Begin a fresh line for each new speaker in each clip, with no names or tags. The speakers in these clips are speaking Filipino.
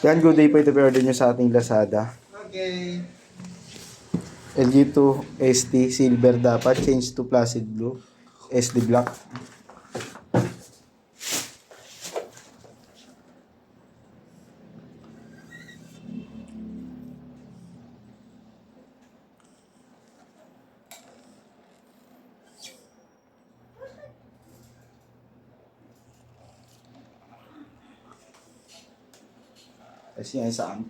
Yan, good day po ito pa-order nyo sa ating Lazada.
Okay.
LG2 ST silver dapat, change to placid blue. SD black. Kasi yan saan?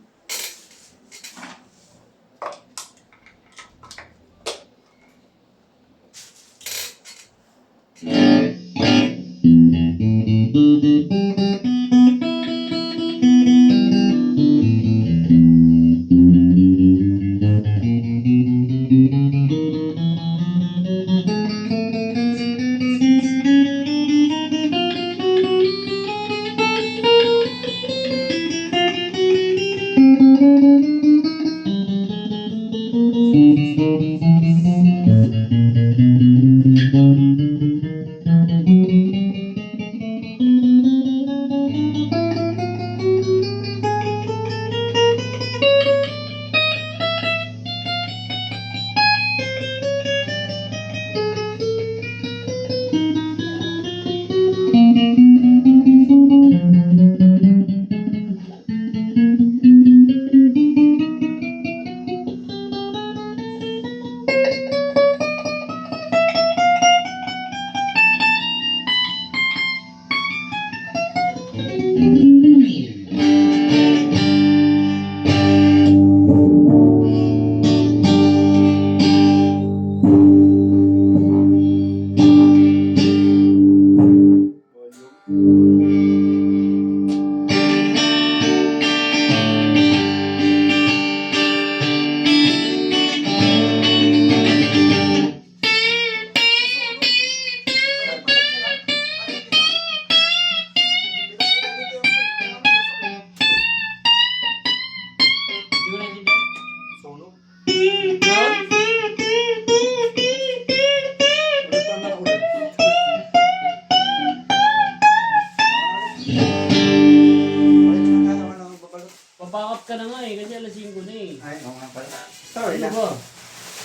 Papakap ka na nga eh, kasi alas 5 na eh.
Ay, oo nga pala. Sorry
Ano
na.
ba?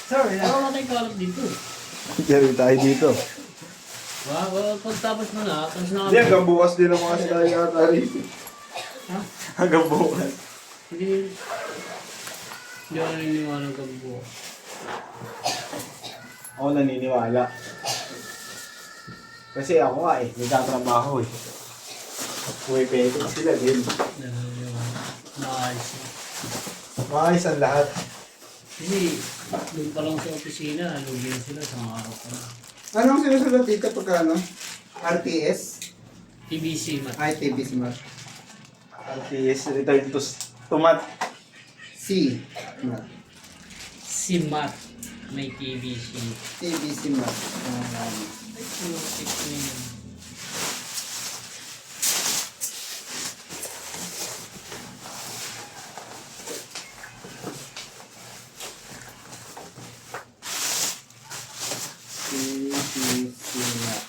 Sorry na.
Parang natin kalap dito.
Diyan tayo dito.
Pagtapos mo na, tapos na
Hindi, hanggang bukas din ang mga sila yata rito.
Ha?
Hanggang bukas.
Hindi. Hindi ako naniniwala ng gabi.
Ako naniniwala. Kasi ako nga eh, nagtatrabaho eh. May pwede sila din.
Naniniwala. Maayos.
Maayos ang lahat.
Kasi, doon pa lang sa opisina, lugin sila sa mga araw pa na.
Anong sinusunod dito pagka ano? RTS?
TBC, mat.
Ay, TBC Mat.
RTS, return to mat.
C. Mat.
Si Mat. May TBC.
TBC Mat.
Ay, sumakit na yun.
TBC Mat.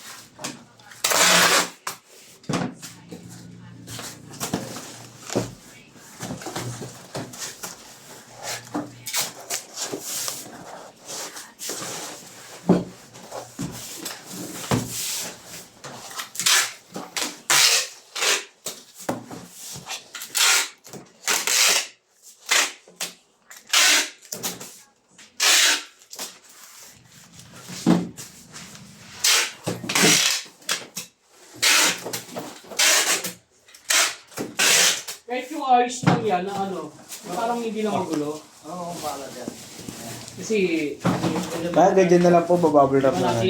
Kahit yung ayos lang yan na ano, parang hindi na magulo.
Oo, pala dyan.
Kasi,
Kaya ganyan na lang po, babubble wrap na lang.